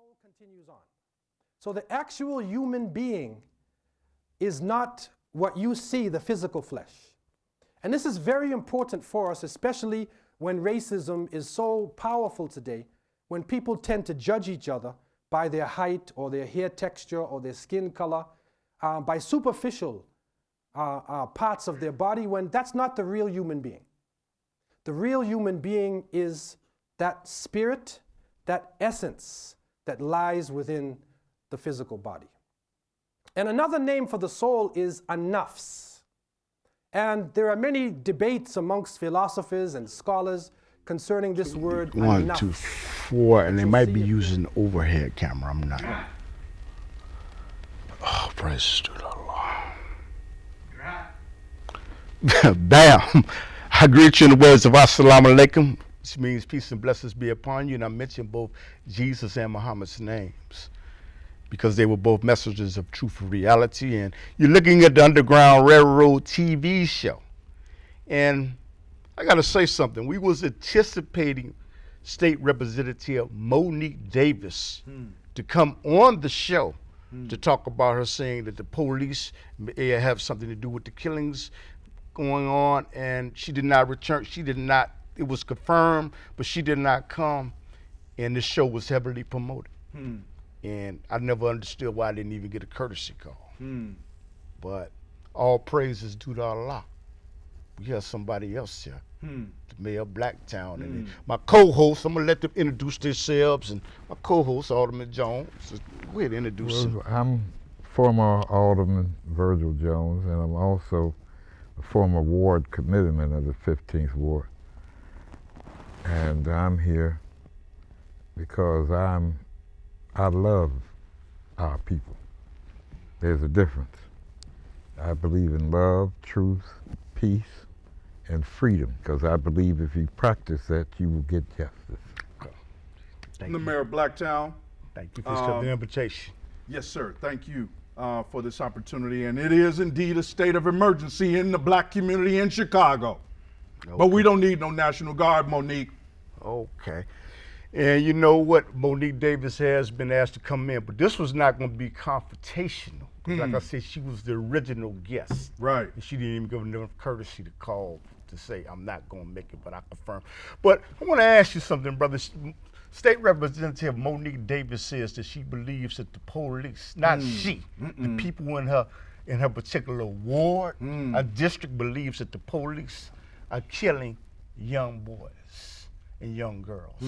soul continues on. So the actual human being is not what you see, the physical flesh. And this is very important for us, especially when racism is so powerful today, when people tend to judge each other by their height or their hair texture or their skin color, by superficial parts of their body, when that's not the real human being. The real human being is that spirit, that essence that lies within the physical body. And another name for the soul is a nafs. And there are many debates amongst philosophers and scholars concerning this word. 1, 2, 4, and they might be using the overhead camera. I'm not. Oh, praise to the Lord. Bam. I greet you in the words of Assalamu alaikum, which means peace and blessings be upon you. And I mentioned both Jesus and Muhammad's names because they were both messengers of truth and reality. And you're looking at the Underground Railroad TV show. And I got to say something. We was anticipating State Representative Monique Davis to come on the show to talk about her saying that the police may have something to do with the killings going on, and she did not return. She did not, it was confirmed, but she did not come, and the show was heavily promoted. And I never understood why I didn't even get a courtesy call. But all praise is due to Allah. We have somebody else here, the mayor of Blacktown, and my co-host. I'm gonna let them introduce themselves, and my co-host Alderman Jones. So go ahead and introduce him. I'm former Alderman Virgil Jones, and I'm also a former ward committeeman of the 15th Ward. And I'm here because I love our people. There's a difference. I believe in love, truth, peace, and freedom, because I believe if you practice that, you will get justice. I'm the mayor of Blacktown. Thank you for accepting the invitation. Yes, sir. Thank you for this opportunity. And it is indeed a state of emergency in the black community in Chicago. Okay. But we don't need no National Guard, Monique. Okay. And you know what? Monique Davis has been asked to come in, but this was not going to be confrontational. Like I said, she was the original guest. Right. And she didn't even give enough courtesy to call to say, I'm not going to make it, but I confirm. But I want to ask you something, brother. State Representative Monique Davis says that she believes that the police, not she, the people in her particular ward, a district, believes that the police are killing young boys and young girls.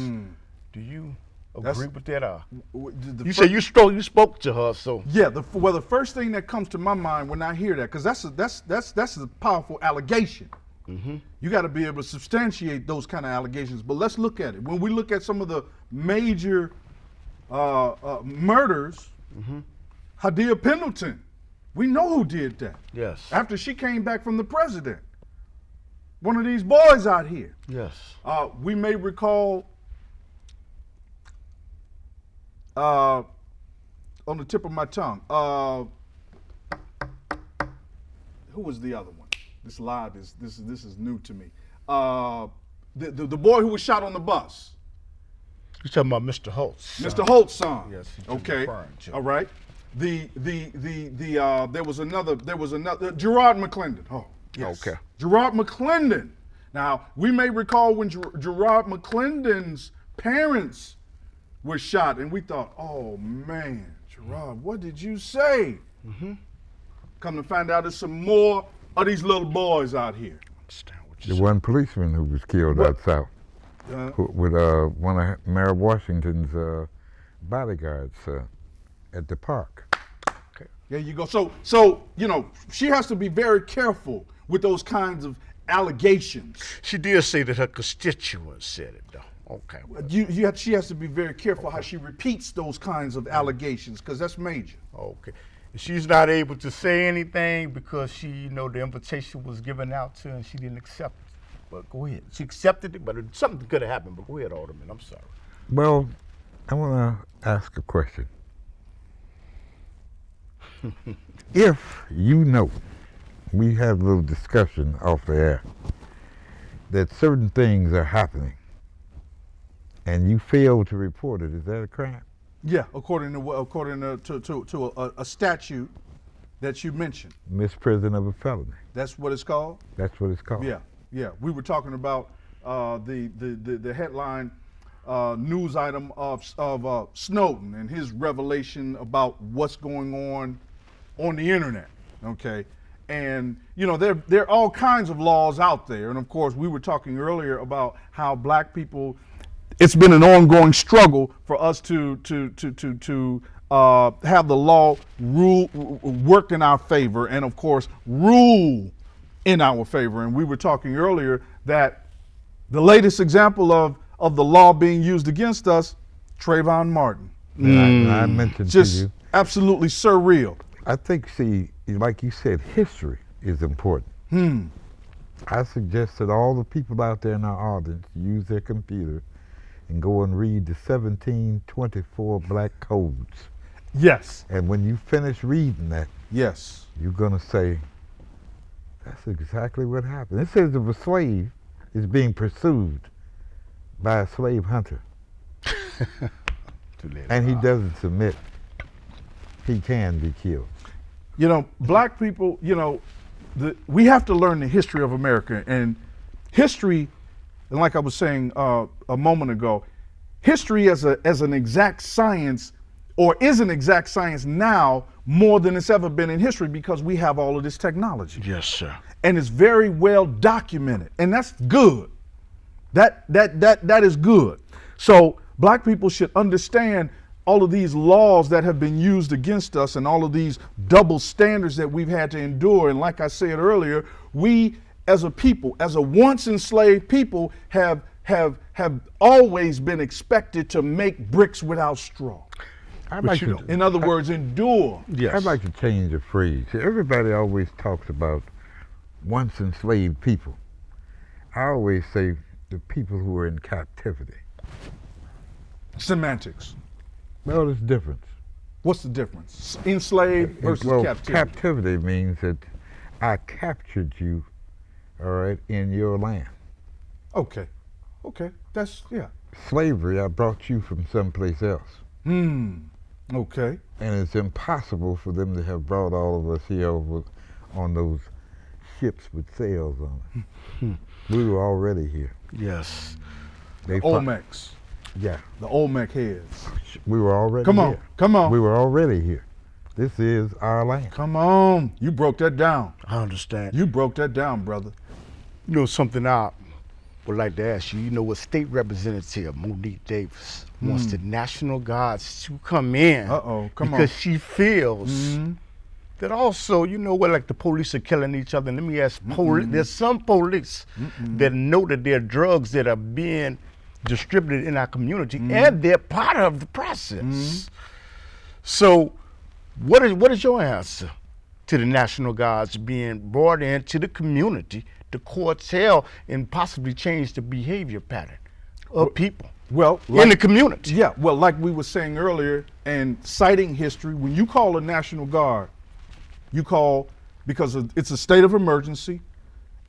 Do you agree with that? You said you spoke to her, so yeah. The first thing that comes to my mind when I hear that, because that's a powerful allegation. You got to be able to substantiate those kind of allegations. But let's look at it. When we look at some of the major murders, Hadia Pendleton, we know who did that. Yes. After she came back from the president, one of these boys out here. Yes. We may recall on the tip of my tongue. Who was the other one? This live is this is new to me. The boy who was shot on the bus. You're talking about Mr. Holt's. Mr. Holt's son. Yes. Okay. All right. There was another Gerard McClendon. Oh, yes. Okay. Gerard McClendon. Now we may recall when Gerard McClendon's parents were shot, and we thought, oh man, Gerard, what did you say? Come to find out, there's some more of these little boys out here. The one policeman who was killed out south with one of Mayor Washington's bodyguards at the park. Okay. There you go. So you know, she has to be very careful with those kinds of allegations. She did say that her constituents said it, though. Okay. She has to be very careful how she repeats those kinds of allegations, because that's major. Okay. She's not able to say anything because she, the invitation was given out to her and she didn't accept it. But go ahead. She accepted it, but something could have happened. But go ahead, Alderman. I'm sorry. Well, I want to ask a question. If you know, we had a little discussion off the air, that certain things are happening and you fail to report it, is that a crime? Yeah, according to a statute that you mentioned. Misprision of a felony. That's what it's called? That's what it's called. Yeah, yeah. We were talking about the headline news item of Snowden and his revelation about what's going on the internet. Okay, and you know there are all kinds of laws out there, and of course we were talking earlier about how black people. It's been an ongoing struggle for us to have the law work in our favor, and of course rule in our favor. And we were talking earlier that the latest example of the law being used against us, Trayvon Martin. And I mentioned Just to you, absolutely surreal. I think, see, like you said, history is important. I suggest that all the people out there in our audience use their computer and go and read the 1724 Black Codes. Yes. And when you finish reading that, Yes. you're going to say, that's exactly what happened. It says if a slave is being pursued by a slave hunter and he doesn't submit, he can be killed. You know, black people, you know, we have to learn the history of America. And history, and like I was saying a moment ago, history as an exact science, or is an exact science now more than it's ever been in history, because we have all of this technology. Yes, sir. And it's very well documented, and that's good. That is good. So black people should understand all of these laws that have been used against us and all of these double standards that we've had to endure. And like I said earlier, we as a people, as a once enslaved people, have always been expected to make bricks without straw. In other words, endure. Yes. I'd like to change the phrase. Everybody always talks about once enslaved people. I always say the people who are in captivity. Semantics. Well, there's a difference. What's the difference? Enslaved versus captivity. Captivity means that I captured you, all right, in your land. Okay. Okay. That's, yeah. Slavery, I brought you from someplace else. Okay. And it's impossible for them to have brought all of us here on those ships with sails on it. We were already here. Yes. Olmecs. Yeah. The Olmec heads. We were already Come on. here. Come on. We were already here. This is our land. Come on. You broke that down. I understand. You broke that down, brother. You know something I would like to ask you. You know what State Representative Monique Davis wants the National Guards to come in. Come on. Because she feels that also, you know what, like the police are killing each other. And let me ask, there's some police that know that there are drugs that are being distributed in our community, and they're part of the process. So what is your answer to the National Guards being brought into the community to curtail and possibly change the behavior pattern of people in the community? Yeah, well, like we were saying earlier, and citing history, when you call a National Guard, you call because it's a state of emergency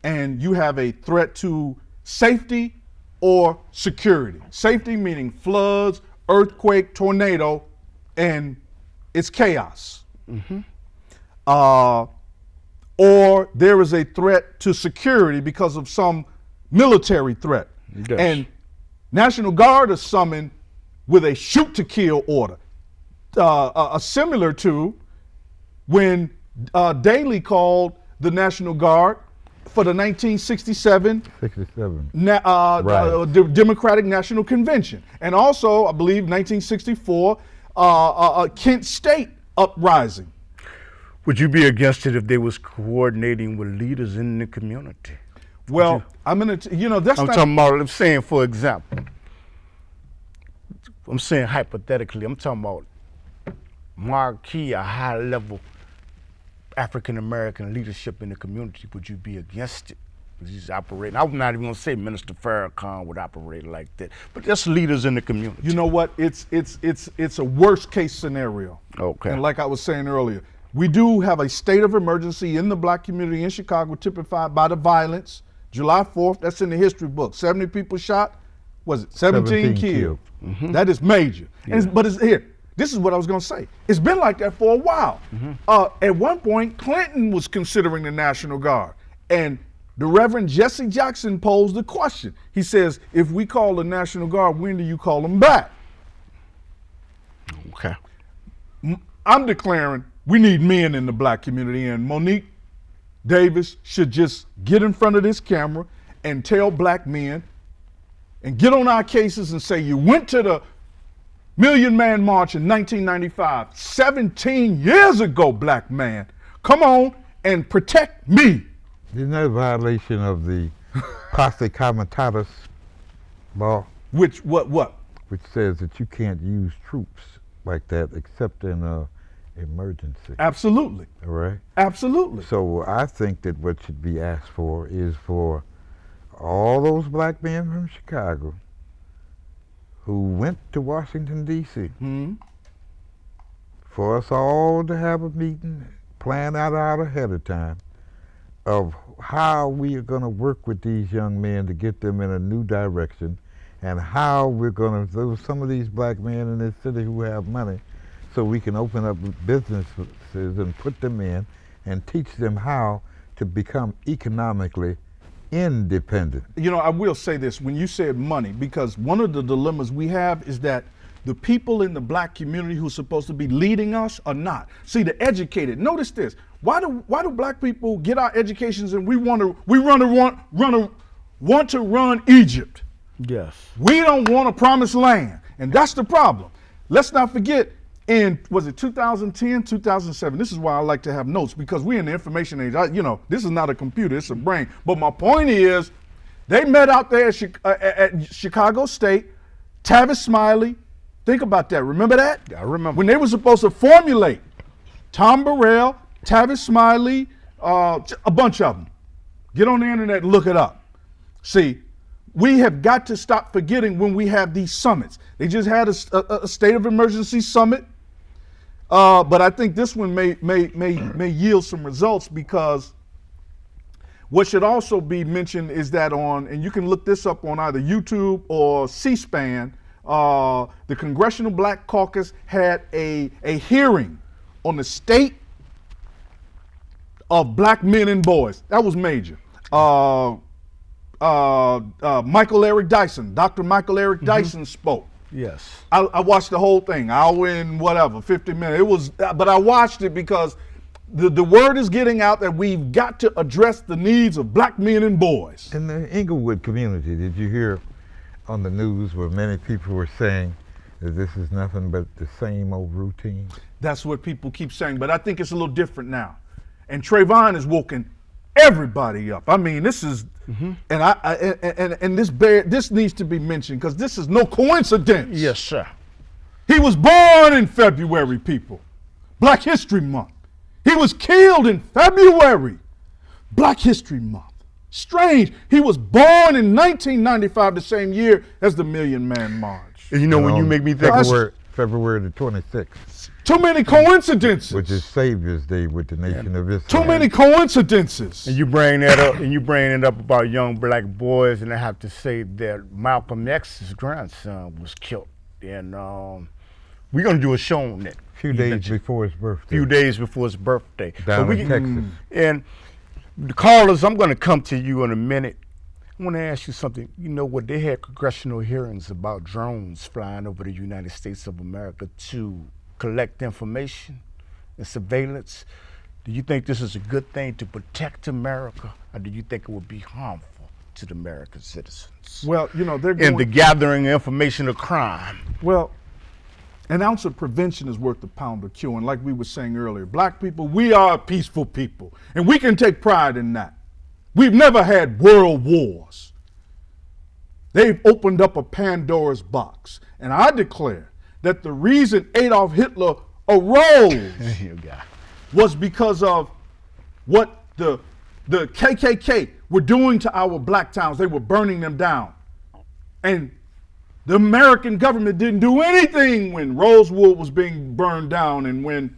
and you have a threat to safety or security. Safety meaning floods, earthquake, tornado, and it's chaos. Or there is a threat to security because of some military threat. Yes. And National Guard is summoned with a shoot to kill order. Similar to when Daley called the National Guard for the 1967 Democratic National Convention. And also, I believe, 1964 Kent State uprising. Would you be against it if they was coordinating with leaders in the community? Well, I'm gonna, that's I'm not. talking about, I'm saying, for example, I'm saying hypothetically, I'm talking about marquee, a high level African-American leadership in the community. Would you be against it? He's operating. I'm not even gonna say Minister Farrakhan would operate like that, but just leaders in the community. You know what? It's a worst case scenario. Okay. And like I was saying earlier, we do have a state of emergency in the black community in Chicago, typified by the violence. July 4th, that's in the history book. 70 people shot, was it 17 killed? That is major. But it's here. this is what I was going to say. It's been like that for a while. At one point, Clinton was considering the National Guard. And the Reverend Jesse Jackson posed the question. He says, if we call the National Guard, when do you call them back? Okay. I'm declaring we need men in the black community, and Monique Davis should just get in front of this camera and tell black men and get on our cases and say, you went to the Million Man March in 1995, 17 years ago, black man. Come on and protect me. Isn't that a violation of the Posse Comitatus law? Which, what? Which says that you can't use troops like that except in an emergency. Absolutely. All right? Absolutely. So I think that what should be asked for is for all those black men from Chicago who went to Washington, D.C., for us all to have a meeting, plan out ahead of time of how we are going to work with these young men to get them in a new direction, and how we're going to, there's some of these black men in this city who have money, so we can open up businesses and put them in and teach them how to become economically independent. You know, I will say this, when you said money, because one of the dilemmas we have is that the people in the black community who are supposed to be leading us are not. See, the educated, notice this, why do black people get our educations and we want to run Egypt? Yes. We don't want a promised land, and that's the problem. Let's not forget, in, was it 2010, 2007? This is why I like to have notes, because we're in the information age. This is not a computer, it's a brain. But my point is, they met out there at Chicago State, Tavis Smiley. Think about that. Remember that? Yeah, I remember. When they were supposed to formulate Tom Burrell, Tavis Smiley, a bunch of them. Get on the internet and look it up. See, we have got to stop forgetting when we have these summits. They just had a state of emergency summit, but I think this one may yield some results, because what should also be mentioned is that and you can look this up on either YouTube or C-SPAN, the Congressional Black Caucus had a hearing on the state of black men and boys. That was major. Michael Eric Dyson, Dr. Michael Eric Dyson spoke. Yes. I watched the whole thing, hour and whatever, 50 minutes. But I watched it because the word is getting out that we've got to address the needs of black men and boys. In the Inglewood community, did you hear on the news where many people were saying that this is nothing but the same old routine? That's what people keep saying, but I think it's a little different now. And Trayvon is woken everybody up. I mean, this is, and this needs to be mentioned, because this is no coincidence. Yes, sir. He was born in February, people. Black History Month. He was killed in February. Black History Month. Strange. He was born in 1995, the same year as the Million Man March. And you know, when you make me think February the 26th. Too many coincidences. Which is Savior's Day with the Nation of Islam. Too many coincidences. And you bring that up, and you bring it up about young black boys, and I have to say that Malcolm X's grandson was killed. And we're going to do a show on that. A few days before his birthday. Few days before his birthday. Down in Texas. And the callers, I'm going to come to you in a minute. I want to ask you something. You know what? They had congressional hearings about drones flying over the United States of America to collect information and surveillance. Do you think this is a good thing to protect America, or do you think it would be harmful to the American citizens? Well, you know, they're in the gathering information of crime. Well, an ounce of prevention is worth a pound of cure. And like we were saying earlier, black people, we are a peaceful people, and we can take pride in that. We've never had world wars. They've opened up a Pandora's box. And I declare that the reason Adolf Hitler arose was because of what the KKK were doing to our black towns. They were burning them down. And the American government didn't do anything when Rosewood was being burned down and when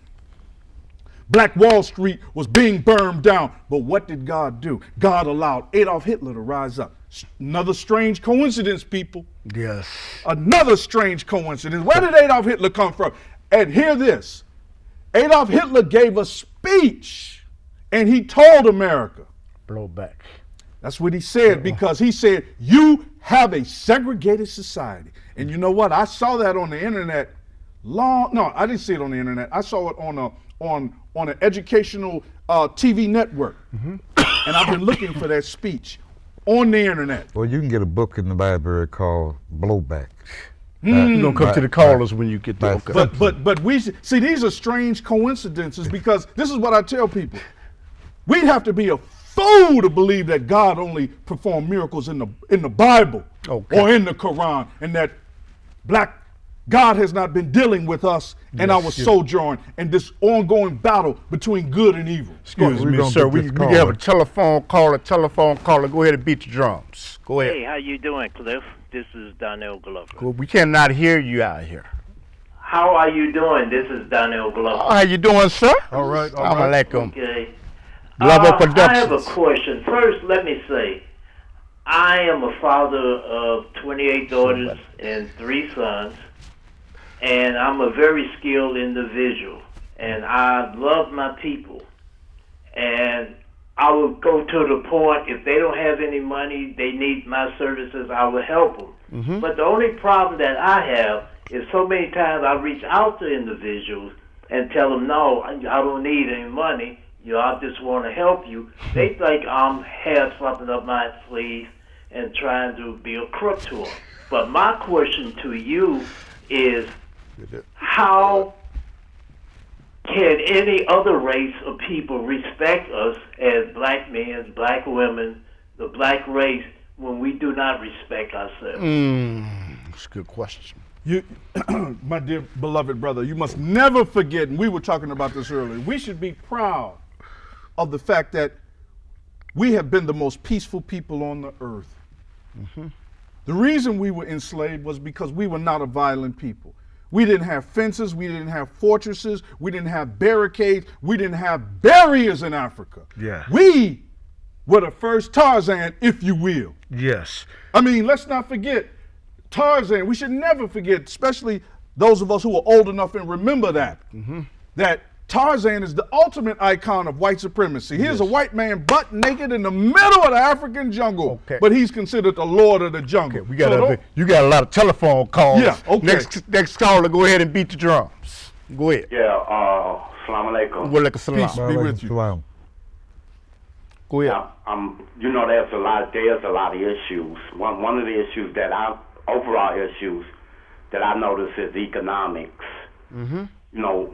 Black Wall Street was being burned down. But what did God do? God allowed Adolf Hitler to rise up. Another strange coincidence, people. Yes. Another strange coincidence. Where did Adolf Hitler come from? And hear this. Adolf Hitler gave a speech and he told America. Blow back. That's what he said, because he said, you have a segregated society. And you know what? I saw that on the internet no, I didn't see it on the internet. I saw it on an educational TV network. And I've been looking for that speech on the internet. Well, you can get a book in the library called Blowback. You're going to come to the callers when you get there. Okay. But we see, these are strange coincidences, because this is what I tell people. We'd have to be a fool to believe that God only performed miracles in the Bible or in the Quran, and that God has not been dealing with us and our sojourn and this ongoing battle between good and evil. Excuse me, sir. We have a telephone caller. Go ahead and beat the drums. Go ahead. Hey, how you doing, Cliff? This is Donnell Glover. Well, we cannot hear you out here. How are you doing? This is Donnell Glover. How you doing, sir? All right. Alaikum. Okay. Glover Productions. I have a question. First, let me say, I am a father of 28 daughters and 3 sons, and I'm a very skilled individual, and I love my people. And I will go to the point, if they don't have any money, they need my services, I will help them. But the only problem that I have is so many times I reach out to individuals and tell them, no, I don't need any money. I just want to help you. They think I'm have something up my sleeve and trying to be a crook to them. But my question to you is, how can any other race of people respect us as black men, black women, the black race, when we do not respect ourselves? That's a good question. You, my dear beloved brother, you must never forget, and we were talking about this earlier, we should be proud of the fact that we have been the most peaceful people on the earth. The reason we were enslaved was because we were not a violent people. We didn't have fences, we didn't have fortresses, we didn't have barricades, we didn't have barriers in Africa. Yeah. We were the first Tarzan, if you will. Yes. I mean, let's not forget Tarzan. We should never forget, especially those of us who are old enough and remember that, that Tarzan is the ultimate icon of white supremacy. Here's a white man butt naked in the middle of the African jungle, but he's considered the lord of the jungle. We got you got a lot of telephone calls. Yeah, okay. Next caller, go ahead and beat the drums. Go ahead. Yeah, Assalamu alaikum. Wa alaikum salam. Peace be with you. Go ahead. You know, there's a lot of issues. One of the issues overall issues that I notice is economics. You know,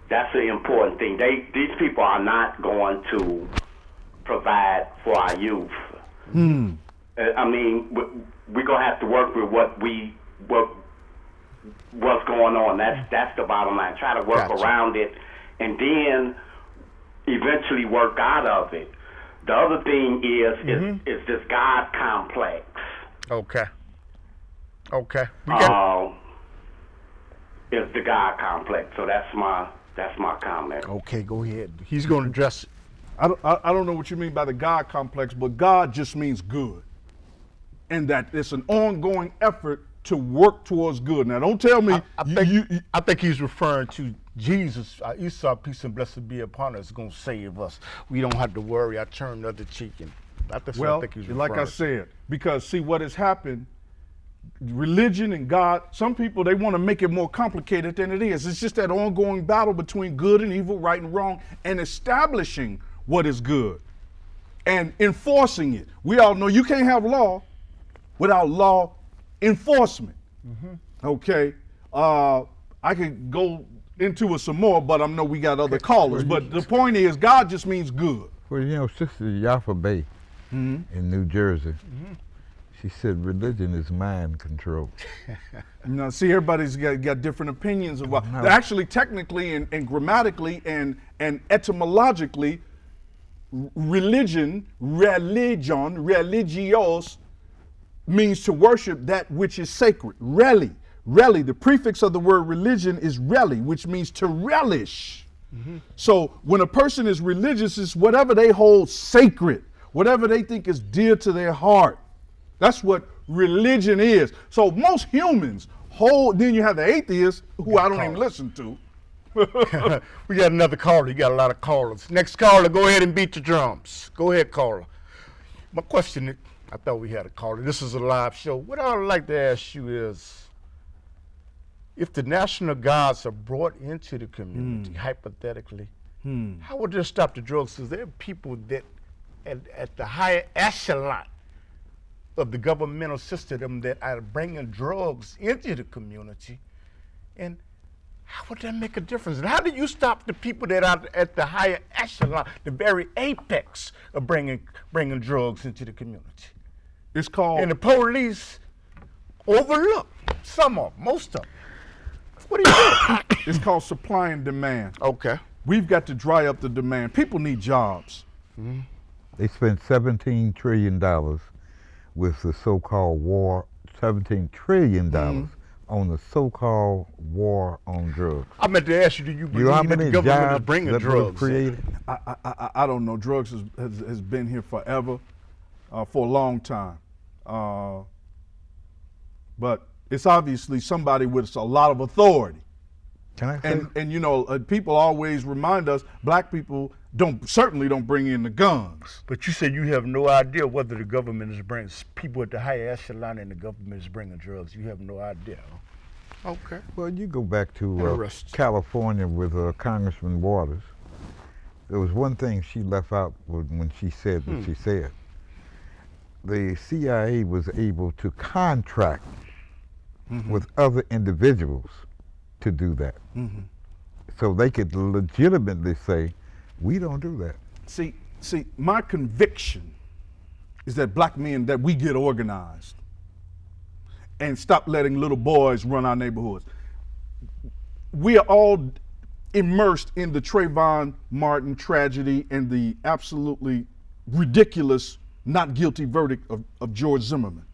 that's the important thing. These people are not going to provide for our youth. I mean, we're gonna have to work with what's going on. That's the bottom line. Try to work around it, and then eventually work out of it. The other thing is this God complex. Okay. It's the God complex. So that's my comment. Okay, go ahead. He's going to address it. I don't know what you mean by the God complex, but God just means good. And that it's an ongoing effort to work towards good. Now, don't tell me I think he's referring to Jesus. Esau, peace and blessed be upon us, is going to save us. We don't have to worry. I turn the other cheek. And that's what I think he's referring like I said, because see what has happened, religion and God, some people, they want to make it more complicated than it is. It's just that ongoing battle between good and evil, right and wrong, and establishing what is good and enforcing it. We all know you can't have law without law enforcement. Okay, I could go into it some more, but I know we got other callers. But the point is, God just means good. Well, you know, Sister Yaffa Bay in New Jersey, she said religion is mind control. Now, see, everybody's got different opinions about. Actually, technically and grammatically and etymologically, religion, religios, means to worship that which is sacred. Reli, the prefix of the word religion is reli, which means to relish. So when a person is religious, it's whatever they hold sacred, whatever they think is dear to their heart. That's what religion is. So most humans whole. Then you have the atheists who I don't even listen to. We got another caller. You got a lot of callers. Next caller, go ahead and beat the drums. Go ahead, caller. My question, I thought we had a caller. This is a live show. What I would like to ask you is, if the national guards are brought into the community, hypothetically, how would they stop the drugs? Because there are people that at the higher echelon of the governmental system that are bringing drugs into the community, and how would that make a difference? And how do you stop the people that are at the higher echelon, the very apex of bringing drugs into the community? It's called. And the police overlook some of them, most of them. What do you do? It's called supply and demand. Okay. We've got to dry up the demand. People need jobs. They spent $17 trillion with the so-called war, $17 trillion on the so-called war on drugs. I meant to ask you, do you You know how believe that many the government is jobs bringing that was drugs in? created? I don't know. Drugs has been here forever, for a long time. But it's obviously somebody with a lot of authority. Can I say? And you know, people always remind us, black people certainly don't bring in the guns. But you said you have no idea whether the government is bringing, people at the higher echelon in the government is bringing drugs. You have no idea. Okay. Well, you go back to Interesting. California with Congressman Waters. There was one thing she left out when she said what she said. The CIA was able to contract with other individuals to do that. So they could legitimately say, we don't do that. See, my conviction is that black men, that we get organized and stop letting little boys run our neighborhoods. We are all immersed in the Trayvon Martin tragedy and the absolutely ridiculous not guilty verdict of George Zimmerman.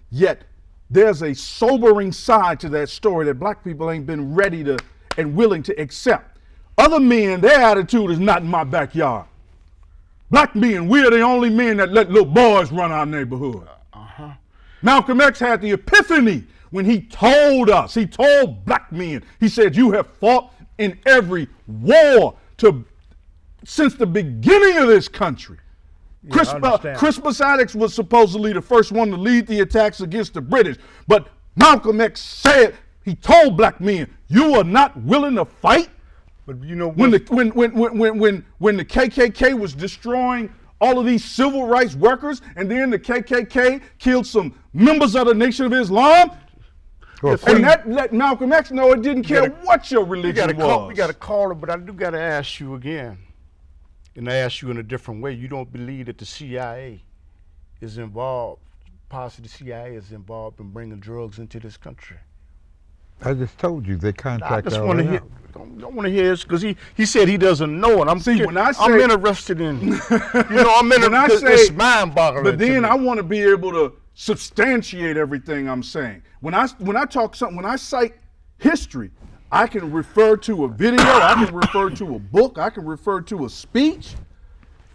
Yet there's a sobering side to that story that black people ain't been ready to and willing to accept. Other men, their attitude is not in my backyard. Black men, we're the only men that let little boys run our neighborhood. Malcolm X had the epiphany when he told black men, he said, you have fought in every war since the beginning of this country. Crispus Attucks was supposedly the first one to lead the attacks against the British, but Malcolm X said, he told black men, you are not willing to fight? But you know when the KKK was destroying all of these civil rights workers, and then the KKK killed some members of the Nation of Islam, and that let Malcolm X know it didn't care what your religion was. We got a caller, but I do got to ask you again, and I ask you in a different way. You don't believe that the CIA is involved, possibly the CIA is involved in bringing drugs into this country? I just told you they contract. I just want to hear. Don't want to hear this because he said he doesn't know, and I'm interested in. I'm interested. It's mind-boggling. But then I want to be able to substantiate everything I'm saying. When I cite history, I can refer to a video, I can refer to a book, I can refer to a speech.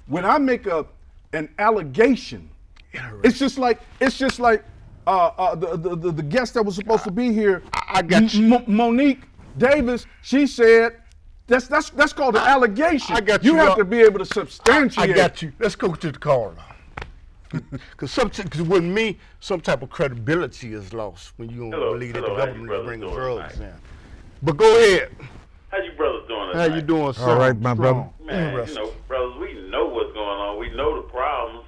When I make an allegation, it's just like the guest that was supposed to be here. I got you. Monique Davis. She said that's called an allegation. I got you. You have to be able to substantiate. I got you. Let's go to the caller. Because with me, some type of credibility is lost when you don't believe that the government is bringing drugs in. But go ahead. How you brothers doing tonight? How you doing, sir? All right, my brother. Man, brothers, we know what's going on. We know the problems.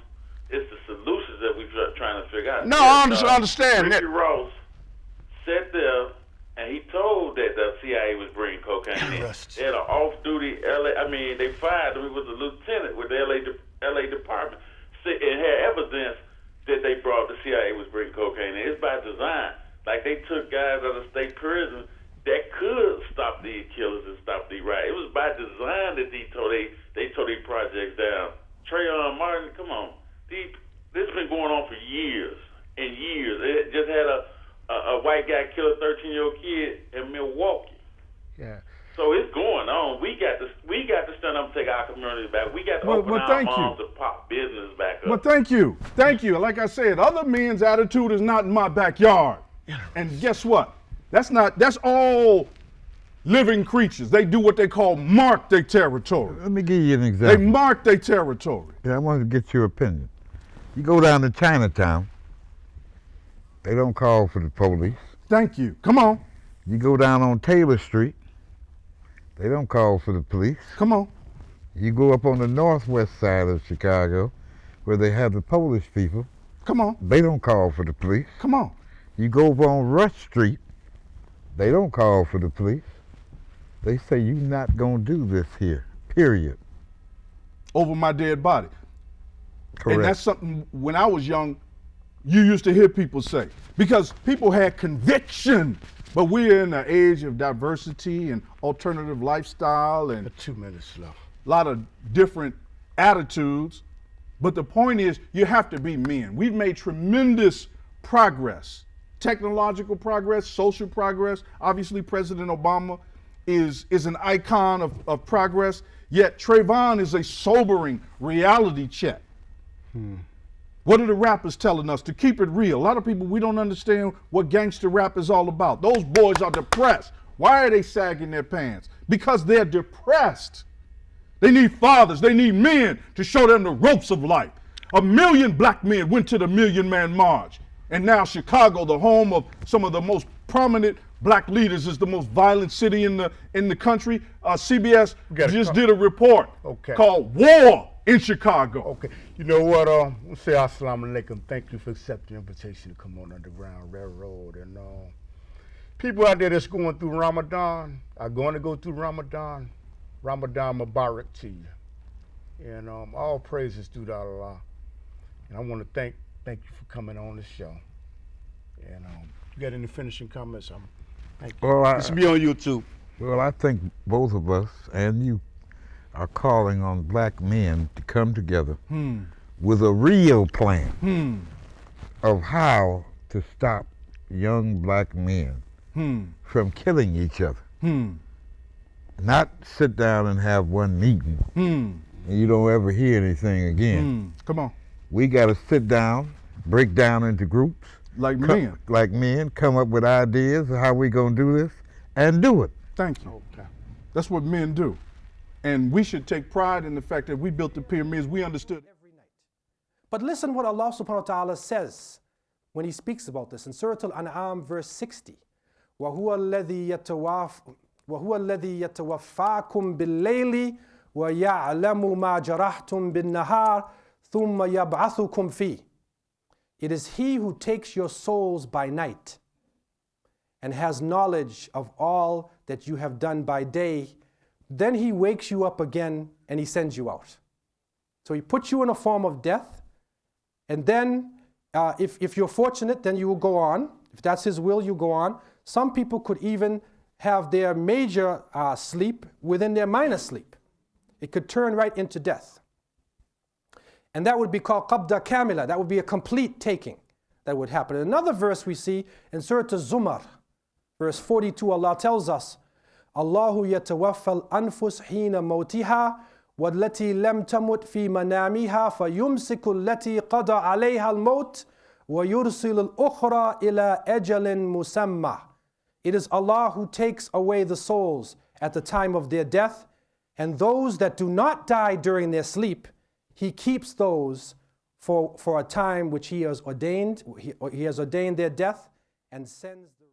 It's the solutions that we're trying to figure out. No, I understand. Ricky Ross sat there and he told that the CIA was bringing cocaine in. They had an off-duty they fired him. He was a lieutenant with the LA department. It had evidence that they brought the CIA was bringing cocaine in. It's by design. Like they took guys out of state prison that could stop these killers and stop these riots. It was by design that they tore these projects down. Trayvon Martin, come on. This has been going on for years and years. It just had a white guy kill a 13-year-old kid in Milwaukee. Yeah. So it's going on. We got to stand up and take our community back. We got to open our arms and pop business back up. Well, thank you. Like I said, other men's attitude is not in my backyard. And guess what? That's all living creatures. They do what they call mark their territory. Let me give you an They example. mark their territory. I want to get your opinion. You go down to Chinatown, they don't call for the police. Thank you. Come on. You go down on Taylor Street, they don't call for the police. Come on. You go up on the northwest side of Chicago, where they have the Polish people, Come on. they don't call for the police. Come on. You go over on Rush Street, they don't call for the police. They say, you're not going to do this here, period. Over my dead body. Correct. And that's something, when I was young, you used to hear people say. Because people had conviction. But we're in an age of diversity and alternative lifestyle and 2 minutes left. a lot of different attitudes. But the point is, you have to be men. We've made tremendous progress, technological progress, social progress. Obviously, President Obama is an icon of progress, yet Trayvon is a sobering reality check. What are the rappers telling us? To keep it real. A lot of people, we don't understand what gangster rap is all about. Those boys are depressed. Why are they sagging their pants? Because they're depressed. They need fathers, they need men to show them the ropes of life. 1 million black men went to the Million Man March. And now Chicago, the home of some of the most prominent black leaders, is the most violent city in the country. CBS just did a report called War in Chicago. Okay. You know what? We'll say assalamu alaikum. Thank you for accepting the invitation to come on Underground Railroad. And people out there that's going through Ramadan are going to go through Ramadan. Ramadan Mubarak to you. And all praises due to Allah. And I want to thank you for coming on the show. And you got any finishing comments? Thank you. Well, This will be on YouTube. Well, I think both of us and you are calling on black men to come together with a real plan of how to stop young black men from killing each other. Not sit down and have one meeting and you don't ever hear anything again. Come on. We got to sit down, break down into groups. Like men. Like men, come up with ideas of how we going to do this and do it. Thank you. Okay. That's what men do. And we should take pride in the fact that we built the pyramids. We understood every night. But listen what Allah subhanahu wa ta'ala says when he speaks about this in Surah Al-An'am verse 60. وَهُوَ الَّذِي يَتَوَفَّاكُمْ بِاللَّيْلِ وَيَعْلَمُ مَا جَرَحْتُمْ بِالنَّهَارِ ثُمَّ يَبْعَثُكُمْ فِيهِ. It is he who takes your souls by night and has knowledge of all that you have done by day. Then he wakes you up again and he sends you out. So he puts you in a form of death, and then if you're fortunate, then you will go on. If that's his will, you go on. Some people could even have their major sleep within their minor sleep. It could turn right into death. And that would be called qabda kamila. That would be a complete taking that would happen. Another verse we see in Surah Az-Zumar, verse 42, Allah tells us, Allahu yatawaffa al-anfus hina mawtiha wallati lam tamut fi manamiha fayumsiku allati qada alayha al-maut wa yursil al-ukhra ila ajalin musamma. It is Allah who takes away the souls at the time of their death, and those that do not die during their sleep, He keeps those for a time which He has ordained. He has ordained their death and sends the